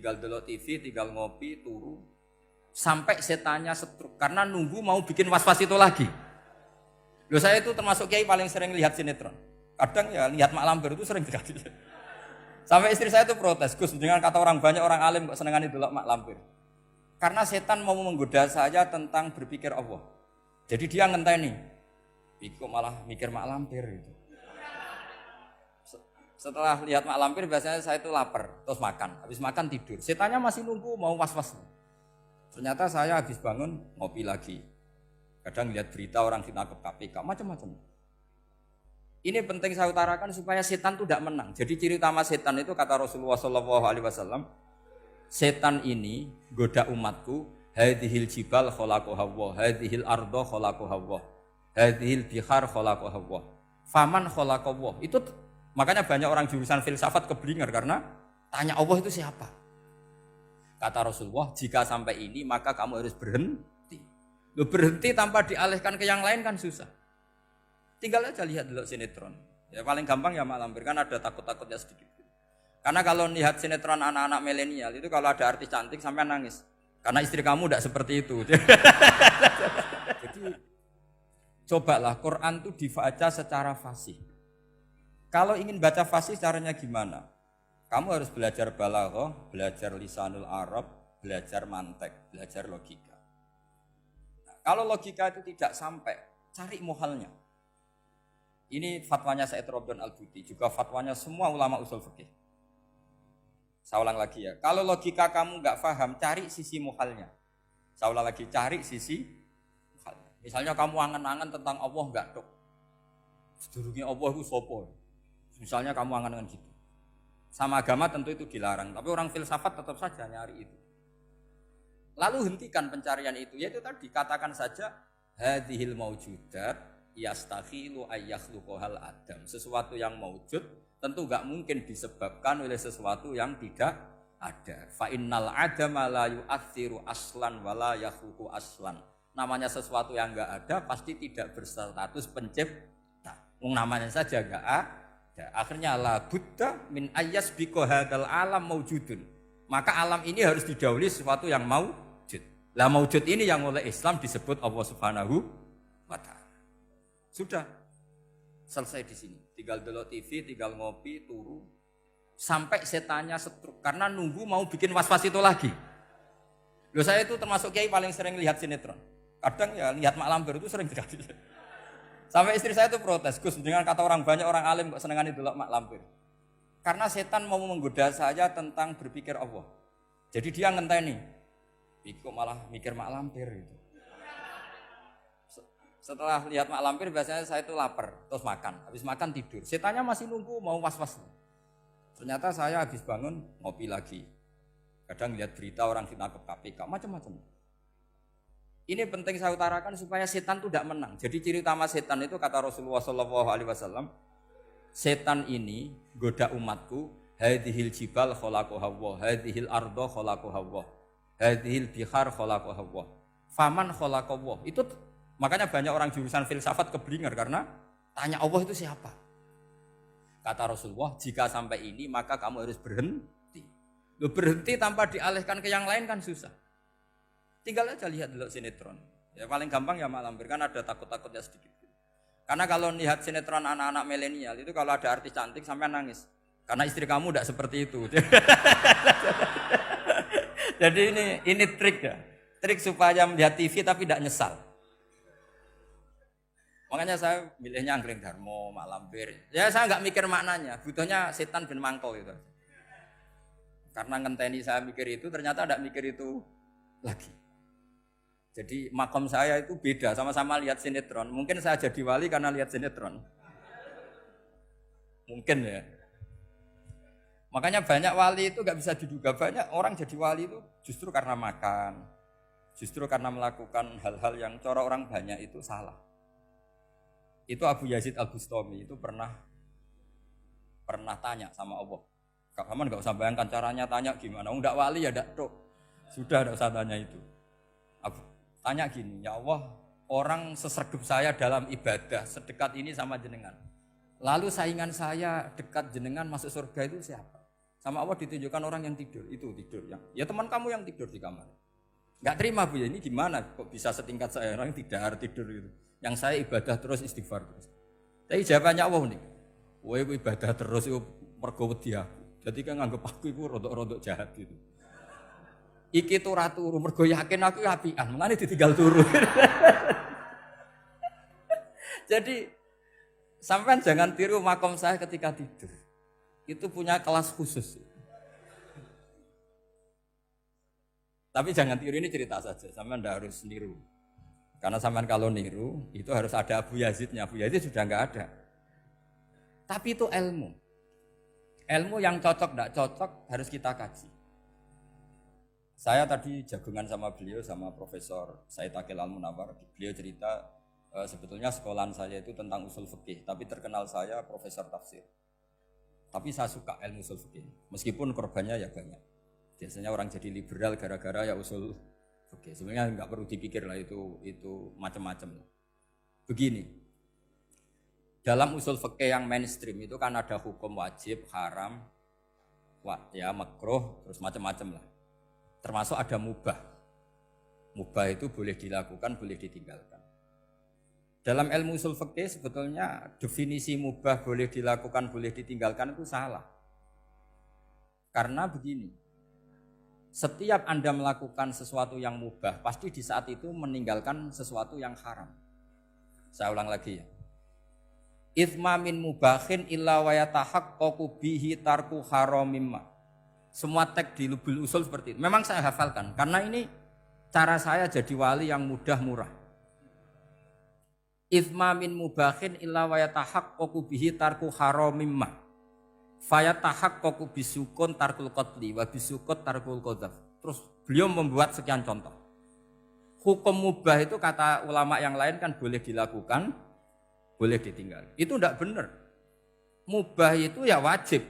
tinggal delok TV, tinggal ngopi, turu. Sampai setannya setruk karena nunggu mau bikin was-was itu lagi. Loh, saya itu termasuk kiai paling sering lihat sinetron. Kadang ya lihat Mak Lampir itu sering sekali. Sampai istri saya itu protes, Gus, dengan kata orang banyak orang alim kok senengani delok Mak Lampir. Karena setan mau menggoda saya tentang berpikir Allah. Jadi dia ngenteni. Kok malah mikir Mak Lampir gitu. Setelah lihat Mak Lampir biasanya saya itu lapar, terus makan. Habis makan tidur. Setannya masih nunggu mau was-was. Ternyata saya habis bangun ngopi lagi. Kadang lihat berita orang ditangkap KPK, macam-macam. Ini penting saya utarakan supaya setan itu tidak menang. Jadi ciri utama setan itu kata Rasulullah SAW, setan ini goda umatku, hadhil jibal khalaqaha Allah, hadhil ardo khalaqaha Allah, hadhil bihar khalaqaha Allah, faman khalaqaha Allah. Itu makanya banyak orang jurusan filsafat keblinger karena tanya Allah itu siapa. Kata Rasulullah, jika sampai ini maka kamu harus berhenti. Loh, berhenti tanpa dialihkan ke yang lain kan susah. Tinggal aja lihat dulu sinetron. Ya paling gampang ya Mak Lampir, kan ada takut-takutnya sedikit. Karena kalau lihat sinetron anak-anak milenial itu kalau ada artis cantik sampai nangis. Karena istri kamu tidak seperti itu. Jadi cobalah Quran itu dibaca secara fasih. Kalau ingin baca fasih caranya gimana? Kamu harus belajar balaghah, belajar lisanul Arab, belajar mantek, belajar logika. Nah, kalau logika itu tidak sampai, cari muhalnya. Ini fatwanya Said Robdon Al-Buti, juga fatwanya semua ulama usul fikih. Saya ulang lagi ya, kalau logika kamu nggak paham, cari sisi muhalnya. Saya ulang lagi, cari sisi muhalnya. Misalnya kamu angan-angan tentang Allah nggak dok. Sedurungnya Allah itu sopo. Misalnya kamu angan-angan gitu. Sama agama tentu itu dilarang, tapi orang filsafat tetap saja nyari itu. Lalu hentikan pencarian itu, yaitu tadi katakan saja hadhil maujudat yastakhilu ayyakhluqahal adam. Sesuatu yang maujud tentu enggak mungkin disebabkan oleh sesuatu yang tidak ada. Fa innal adama la yu'athiru aslan wala yakhluqu aslan. Namanya sesuatu yang enggak ada pasti tidak berstatus pencipta. Namanya saja enggak ada. Akhirnya la buddha min ayyasbiqa hadzal alam maujudun. Maka alam ini harus didahului sesuatu yang maujud. Lah maujud ini yang oleh Islam disebut Allah Subhanahu wa taala. Sudah selesai di sini. Tinggal delok TV, tinggal ngopi, turu. Sampai setannya setruk karena nunggu mau bikin was-was itu lagi. Loh, saya itu termasuk kiai paling sering lihat sinetron. Kadang ya lihat Mak Lampir itu sering sekali. Sampai istri saya itu protes, Gus, dengan kata orang banyak orang alim kok senengani delok Mak Lampir. Karena setan mau menggoda saya tentang berpikir Allah. Jadi dia ngenteni. Kok malah mikir Mak Lampir gitu. Setelah lihat Mak Lampir biasanya saya itu lapar, terus makan. Habis makan tidur. Setannya masih nunggu mau was-was. Ternyata saya habis bangun ngopi lagi. Kadang lihat berita orang ditangkap KPK, macam-macam. Ini penting saya utarakan supaya setan itu tidak menang. Jadi ciri utama setan itu kata Rasulullah SAW, setan ini goda umatku, hadhil jibal khalaqaha Allah, hadhil ardo khalaqaha Allah, hadhil bihar khalaqaha Allah, faman khalaqaha Allah. Itu makanya banyak orang jurusan filsafat keblinger karena tanya Allah itu siapa. Kata Rasulullah, jika sampai ini maka kamu harus berhenti. Loh, berhenti tanpa dialihkan ke yang lain kan susah. Tinggal aja lihat dulu sinetron. Ya paling gampang ya Mak Lampir, kan ada takut-takutnya sedikit. Karena kalau lihat sinetron anak-anak milenial itu kalau ada artis cantik sampai nangis. Karena istri kamu tidak seperti itu. Jadi ini trik ya. Trik supaya melihat TV tapi tidak nyesal. Makanya saya milihnya Anggreng Darmo, Mak Lampir. Ya saya nggak mikir maknanya, butuhnya setan bin mangkol itu. Karena ngenteni saya mikir itu, ternyata tidak mikir itu lagi. Jadi makom saya itu beda, sama-sama lihat sinetron. Mungkin saya jadi wali karena lihat sinetron. Mungkin ya. Makanya banyak wali itu gak bisa diduga. Banyak orang jadi wali itu justru karena makan. Justru karena melakukan hal-hal yang cara orang banyak itu salah. Itu Abu Yazid Al-Bustami itu pernah tanya sama Allah. Kak Haman gak usah bayangkan caranya tanya gimana. Enggak wali ya enggak tok. Sudah enggak usah tanya itu. Tanya gini, ya Allah, orang sesregep saya dalam ibadah sedekat ini sama jenengan. Lalu saingan saya dekat jenengan masuk surga itu siapa? Sama Allah ditunjukkan orang yang tidur, itu tidur yang. Ya teman kamu yang tidur di kamar. Enggak terima Bu, ya ini gimana kok bisa setingkat saya orang tidak tidur gitu. Yang saya ibadah terus istighfar terus. Tapi jawabannya Allah nih. Kowe ibadah terus itu mergo wedi aku. Jadi kan nganggep aku iku rodok-rodok jahat gitu. Iki tuh ratu mergo yakin aku apian, mengane ditinggal turu. Jadi sampean jangan tiru makom saya ketika tidur. Itu punya kelas khusus. Tapi jangan tiru, ini cerita saja, sampean tidak harus niru. Karena sampean kalau niru, itu harus ada Abu Yazidnya. Abu Yazid sudah enggak ada. Tapi itu ilmu. Ilmu yang cocok tidak cocok harus kita kaji. Saya tadi jagungan sama beliau, sama Profesor Said Akil Al-Munawar. Beliau cerita, sebetulnya sekolahan saya itu tentang usul fikih, tapi terkenal saya Profesor Tafsir. Tapi saya suka ilmu usul fikih, meskipun korbannya ya banyak. Biasanya orang jadi liberal gara-gara ya usul fikih. Sebenarnya nggak perlu dipikir lah itu macam-macam. Begini, dalam usul fikih yang mainstream itu kan ada hukum wajib, haram, ya makruh, terus macam-macam lah. Termasuk ada mubah. Mubah itu boleh dilakukan, boleh ditinggalkan. Dalam ilmu usul fikih sebetulnya definisi mubah boleh dilakukan, boleh ditinggalkan itu salah. Karena begini, setiap Anda melakukan sesuatu yang mubah, pasti di saat itu meninggalkan sesuatu yang haram. Saya ulang lagi ya. Itsma min mubahin illa wa yatahaqqaqu bihi tarku haramimma. Semua teks di Lubul Usul seperti itu. Memang saya hafalkan karena ini cara saya jadi wali yang mudah murah. Itsma min mubahin illa wa yatahaqqaqu bihi tarku haramimma. Fayatahaqqaqu bisukun tarkul qatli wa bisukut tarkul qadzaf. Terus beliau membuat sekian contoh. Hukum mubah itu kata ulama yang lain kan boleh dilakukan, boleh ditinggal. Itu tidak benar. Mubah itu ya wajib.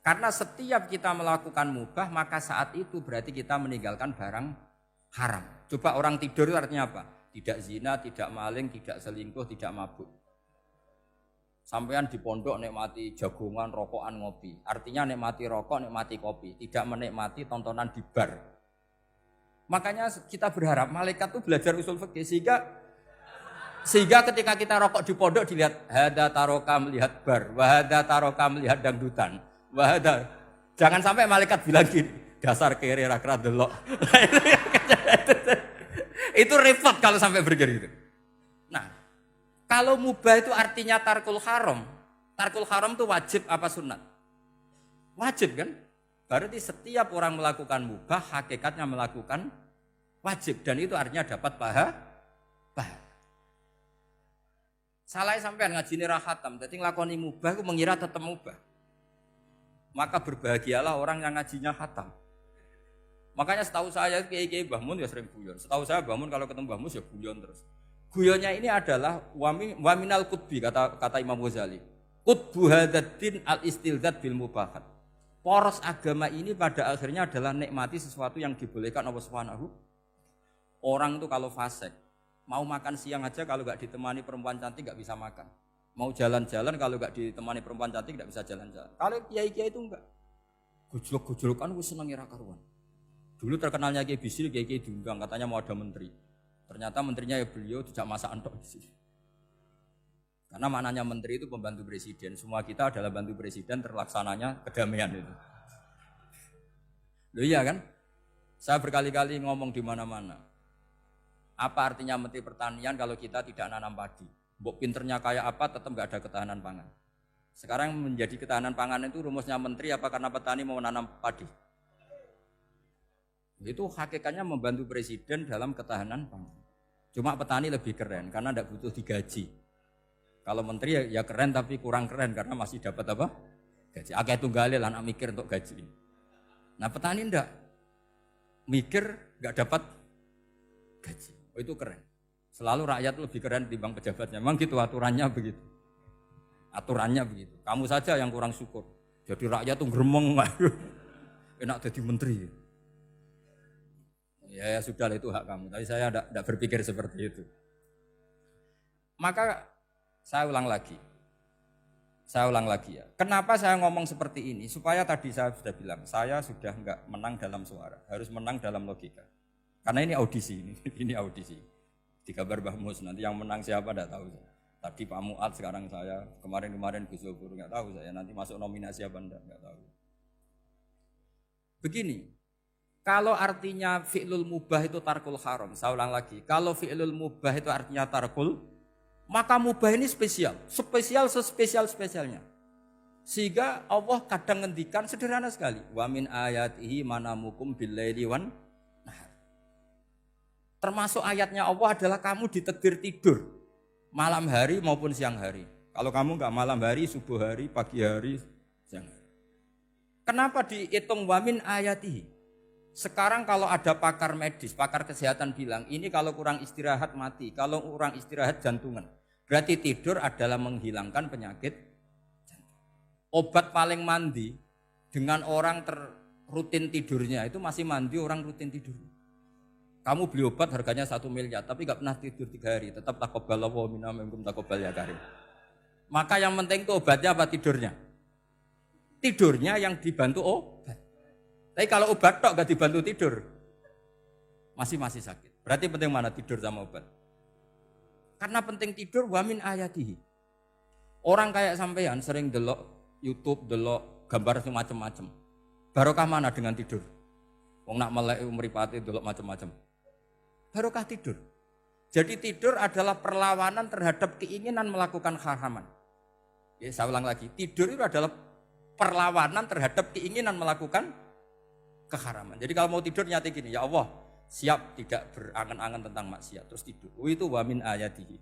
Karena setiap kita melakukan mubah, maka saat itu berarti kita meninggalkan barang haram. Coba orang tidur itu artinya apa? Tidak zina, tidak maling, tidak selingkuh, tidak mabuk. Sampean di pondok nikmati jagungan, rokokan, ngopi. Artinya nikmati rokok, nikmati kopi. Tidak menikmati tontonan di bar. Makanya kita berharap malaikat itu belajar usul fikih sehingga ketika kita rokok di pondok dilihat hada taroka melihat bar, wahada taroka melihat dangdutan, wahada. Jangan sampai malaikat bilang gini, dasar kere rakra delok. Itu repot kalau sampai begitu. Nah, kalau mubah itu artinya tarkul haram. Tarkul haram itu wajib apa sunat? Wajib kan? Berarti setiap orang melakukan mubah, hakikatnya melakukan wajib. Dan itu artinya dapat pahala. Salah sampean ngajine ra khatam, dadi nglakoni mubah ku mengira tetap mubah. Maka berbahagialah orang yang ngajinya khatam. Makanya setahu saya kiai-kiai Mbah Mun ya sering guyon. Setahu saya Mbah Mun kalau ketemu Mbah Mun ya guyon terus. Guyonnya ini adalah waminal qutbi kata Imam Ghazali. Qutbu hadzal al-istilzat bil mubahat. Poros agama ini pada akhirnya adalah nikmati sesuatu yang dibolehkan Allah Subhanahu. Orang itu kalau fasik, mau makan siang aja kalau enggak ditemani perempuan cantik enggak bisa makan. Mau jalan-jalan kalau enggak ditemani perempuan cantik enggak bisa jalan-jalan. Kalau kiai-kiai itu enggak. Gojlok-gojlokan wis seneng ira karuan. Dulu terkenalnya Kiai Bisri, Kiai diundang katanya mau ada menteri. Ternyata menterinya ya beliau tidak masak entok di sini. Karena maknanya menteri itu pembantu presiden. Semua kita adalah bantu presiden terlaksananya kedamaian itu. Loh iya kan? Saya berkali-kali ngomong di mana-mana. Apa artinya menteri pertanian kalau kita tidak nanam padi? Mbok pinternya kayak apa tetap enggak ada ketahanan pangan. Sekarang menjadi ketahanan pangan itu rumusnya menteri apa karena petani mau nanam padi? Itu hakikatnya membantu presiden dalam ketahanan pangan. Cuma petani lebih keren karena tidak butuh digaji. Kalau menteri ya keren tapi kurang keren karena masih dapat apa? Gaji. Akeh tunggalil anak mikir untuk gaji. Nah petani enggak mikir enggak dapat gaji. Oh itu keren. Selalu rakyat lebih keren dibanding pejabatnya. Memang gitu aturannya begitu. Aturannya begitu. Kamu saja yang kurang syukur. Jadi rakyat tuh gremeng. Enak jadi menteri. Ya sudah itu hak kamu, tapi saya tidak berpikir seperti itu. Maka saya ulang lagi, Saya ulang lagi ya. Kenapa saya ngomong seperti ini? Supaya tadi saya sudah bilang, saya sudah enggak menang dalam suara, harus menang dalam logika. Karena ini audisi, ini audisi. Digambar Mbah Mus, nanti yang menang siapa enggak tahu. Tadi Pak Muat, sekarang saya, kemarin Gus Zobur enggak tahu saya, nanti masuk nominasi apa enggak tahu. Begini, kalau artinya fi'lul mubah itu tarkul haram, saya ulang lagi. Kalau fi'lul mubah itu artinya tarkul, maka mubah ini spesial sespesial-spesialnya. Sehingga Allah kadang ngendikan sederhana sekali. Wa min ayatihi manamukum billaili wan nahar. Termasuk ayatnya Allah adalah kamu ditakdir tidur malam hari maupun siang hari. Kalau kamu enggak malam hari, subuh hari, pagi hari, siang hari. Kenapa dihitung wa min ayatihi? Sekarang kalau ada pakar medis, pakar kesehatan bilang, ini kalau kurang istirahat mati, kalau kurang istirahat jantungan. Berarti tidur adalah menghilangkan penyakit jantung. Obat paling mandi dengan orang rutin tidurnya, itu masih mandi orang rutin tidur. Kamu beli obat harganya 1 miliar, tapi gak pernah tidur 3 hari, tetap taqabbalallahu minna minkum taqabbal ya karim. Maka yang penting itu obatnya apa tidurnya? Tidurnya yang dibantu obat. Tapi kalau obat tok gak dibantu tidur, masih sakit. Berarti penting mana tidur sama obat? Karena penting tidur wa min ayatihi. Orang kayak sampean sering delok YouTube, delok gambar macam-macam. Barokah mana dengan tidur? Wong nak melek mripate delok macam-macam. Barokah tidur. Jadi tidur adalah perlawanan terhadap keinginan melakukan haraman. Ya, saya ulang lagi, tidur itu adalah perlawanan terhadap keinginan melakukan keharaman. Jadi kalau mau tidur nyati gini, ya Allah, siap tidak berangan-angan tentang maksiat terus tidur. Itu wa min ayatihi.